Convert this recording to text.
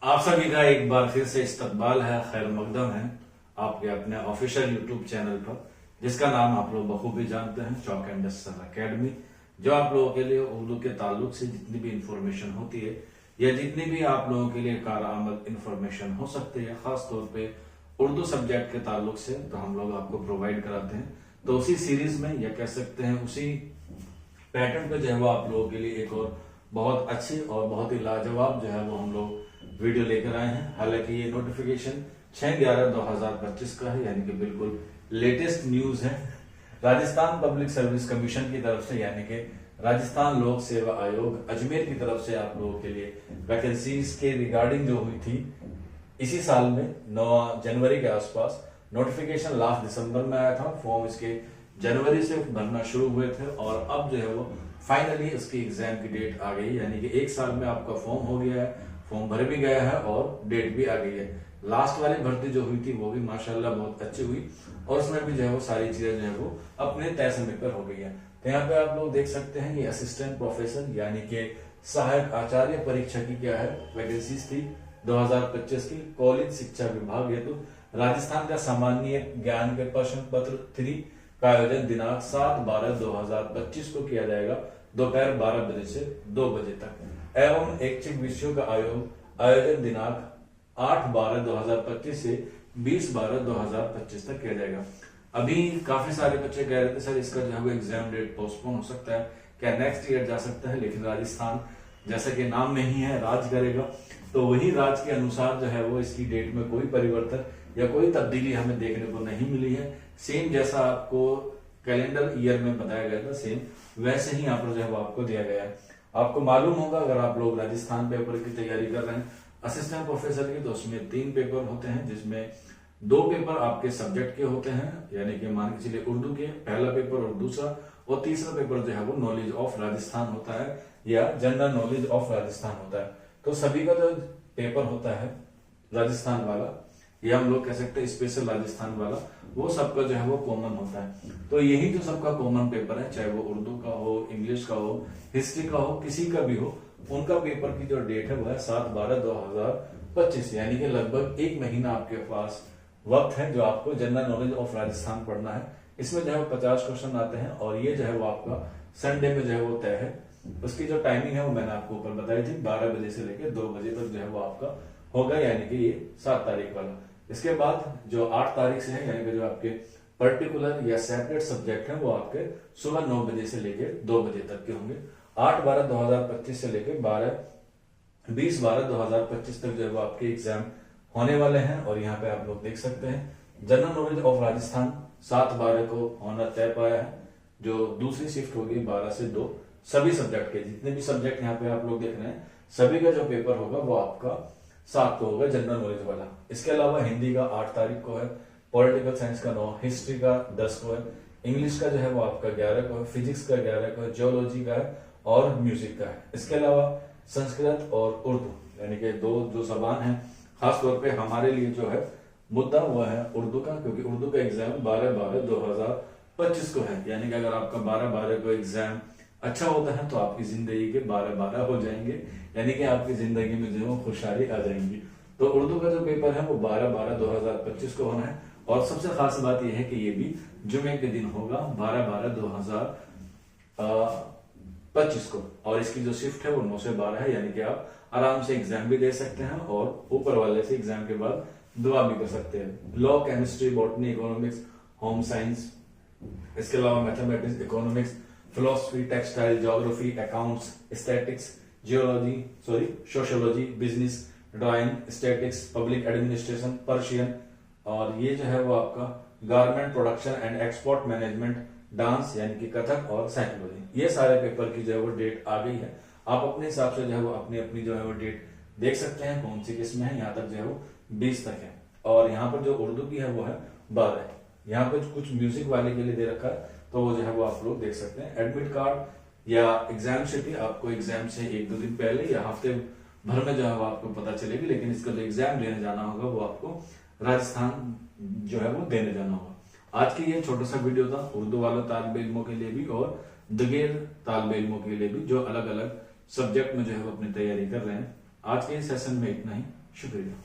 आप सभी का एक बार फिर से इस्तकबाल है, खैर मकदम है आपके अपने ऑफिशियल यूट्यूब चैनल पर, जिसका नाम आप लोग बखूबी जानते हैं, चौक एंड सर अकेडमी। जो आप लोगों के लिए उर्दू के ताल्लुक से जितनी भी इंफॉर्मेशन होती है या जितनी भी आप लोगों के लिए कारआमद इंफॉर्मेशन हो सकती है, खास तौर पे उर्दू सब्जेक्ट के ताल्लुक से, तो हम लोग आपको प्रोवाइड कराते हैं। तो उसी सीरीज में, या कह सकते हैं उसी पैटर्न पे, जो है वो आप लोगों के लिए एक और बहुत अच्छी और बहुत ही लाजवाब जो है वो हम लोग वीडियो लेकर आए हैं। हालांकि ये नोटिफिकेशन 6/11/2025 का है, यानी कि बिल्कुल लेटेस्ट न्यूज है। राजस्थान पब्लिक सर्विस कमीशन की तरफ से, यानी कि राजस्थान लोक सेवा आयोग अजमेर की तरफ से आप लोगों के लिए वैकेंसीज के रिगार्डिंग जो हुई थी इसी साल में 9 जनवरी के आसपास। नोटिफिकेशन लास्ट दिसंबर में आया था, फॉर्म इसके जनवरी से भरना शुरू हुए थे और अब जो है वो फाइनली इसकी एग्जाम की डेट आ गई, यानी कि एक साल में आपका फॉर्म हो गया है, फॉर्म भर भी गया है और डेट भी आ गई है। लास्ट वाली भर्ती जो हुई थी वो भी माशाल्लाह बहुत अच्छी हुई और उसमें भी जो है वो सारी चीजें जो है वो अपने तय समय पर हो गई है। तो यहाँ पे आप लोग देख सकते हैं ये असिस्टेंट प्रोफेसर यानी कि सहायक आचार्य परीक्षा की क्या है वैकेंसीज थी 2025 की। कॉलेज शिक्षा विभाग हेतु राजस्थान का सामान्य ज्ञान के प्रश्न पत्र 3 का आयोजन दिनांक 7/12/2025 को किया जाएगा, दोपहर 12 बजे से 2 बजे तक। एवं ऐच्छिक विषयों का आयोजन दिनांक 8/12/2025 से 20/12/2025 तक किया जाएगा। अभी काफी सारे बच्चे कह रहे थे सर इसका जो है वो एग्जाम डेट पोस्टपोन हो सकता है, क्या नेक्स्ट ईयर जा सकता है, लेकिन राजस्थान जैसा कि नाम में ही है राज करेगा, तो वही राज के अनुसार जो है वो इसकी डेट में कोई परिवर्तन या कोई तब्दीली हमें देखने को नहीं मिली है। सेम जैसा आपको कैलेंडर ईयर में बताया गया था, सेम वैसे ही यहाँ पर जो है वो आपको दिया गया है। आपको मालूम होगा अगर आप लोग राजस्थान पेपर की तैयारी कर रहे हैं असिस्टेंट प्रोफेसर की, तो उसमें 3 पेपर होते हैं, जिसमें 2 पेपर आपके सब्जेक्ट के होते हैं, यानी कि मान के चलिए उर्दू के पहला पेपर और दूसरा, और तीसरा पेपर जो है वो नॉलेज ऑफ राजस्थान होता है या जनरल नॉलेज ऑफ राजस्थान होता है। तो सभी का जो पेपर होता है राजस्थान वाला, या हम लोग कह सकते हैं स्पेशल राजस्थान वाला, वो सबका जो है वो कॉमन होता है। तो यही जो सबका कॉमन पेपर है, चाहे वो उर्दू का हो, इंग्लिश का हो, हिस्ट्री का हो, किसी का भी हो, उनका पेपर की जो डेट है वो है 7/12/2025, यानी कि लगभग 1 महीना आपके पास वक्त है जो आपको जनरल नॉलेज ऑफ राजस्थान पढ़ना है। इसमें जो है 50 क्वेश्चन आते हैं और ये जो है वो आपका संडे में जो है वो तय है। उसकी जो टाइमिंग है वो मैंने आपको ऊपर बताई थी, 12 बजे से लेकर 2 बजे तक जो है वो आपका होगा, यानी कि ये 7 तारीख वाला। इसके बाद जो 8 तारीख से है, यानी कि जो आपके पर्टिकुलर या सेपरेट सब्जेक्ट है वो आपके सुबह 9 बजे से लेकर 2 बजे तक के होंगे। 8/12/2025 से लेकर 20/12/2025 तक जो है वो आपके एग्जाम होने वाले हैं। और यहाँ पे आप लोग देख सकते हैं जनरल नॉलेज ऑफ राजस्थान 7/12 को होना तय पाया है, जो दूसरी शिफ्ट होगी 12 से 2। सभी सब्जेक्ट के जितने भी सब्जेक्ट यहाँ पे आप लोग देख रहे हैं, सभी का जो पेपर होगा वो आपका 7 को होगा, जनरल नॉलेज वाला। इसके अलावा हिंदी का 8 तारीख को है, पॉलिटिकल साइंस का 9, हिस्ट्री का 10 को है, इंग्लिश का जो है वो आपका 11 को है, फिजिक्स का 11 को है, जियोलॉजी का है और म्यूजिक का है। इसके अलावा संस्कृत और उर्दू, यानी कि 2 जो जबान है, खासतौर पे हमारे लिए जो है मुद्दा वो है उर्दू का, क्योंकि उर्दू का एग्जाम 12/12/2025 को है। यानी कि अगर आपका 12/12 को एग्जाम अच्छा होता है तो आपकी जिंदगी के 12/12 हो जाएंगे, यानी कि आपकी जिंदगी में जो खुशहाली आ जाएंगी। तो उर्दू का जो पेपर है वो 12/12/2025 को होना है। और सबसे खास बात यह है कि ये भी जुमे के दिन होगा 12/12/2025 को, और इसकी जो शिफ्ट है वो 9 से 12 है, यानी कि आप आराम से एग्जाम भी दे सकते हैं और ऊपर वाले से एग्जाम के बाद दुआ भी कर सकते हैं। Law, chemistry, botany, economics, home science, इसके अलावा mathematics, economics, philosophy, textile, geography, accounts, statics, sociology, business, drawing, statics, public administration, Persian, और ये जो है वो आपका garment production and export management, dance यानी कि कथक, और साइकोलॉजी। ये सारे पेपर की जो है वो डेट आ गई है। आप अपने हिसाब से जो है वो अपनी अपनी जो है वो डेट देख सकते हैं कौन सी किस्म है। यहाँ तक जो है वो 20 तक है, और यहाँ पर जो उर्दू की है वो है 12 है। यहाँ पर कुछ म्यूजिक वाले के लिए दे रखा है, तो वो जो है वो आप लोग देख सकते हैं। एडमिट कार्ड या एग्जाम शीट आपको एग्जाम से 1-2 दिन पहले या हफ्ते भर में जो है वो आपको पता चलेगी, लेकिन इसका जो एग्जाम देने जाना होगा वो आपको राजस्थान जो है वो देने जाना होगा। आज की ये छोटा सा वीडियो था उर्दू वालों तालिब इल्मों के लिए भी और दगेर तालिब इल्मों के लिए भी, जो अलग अलग सब्जेक्ट में जो है वो अपनी तैयारी कर रहे हैं। आज के इस सेशन में इतना ही। शुक्रिया।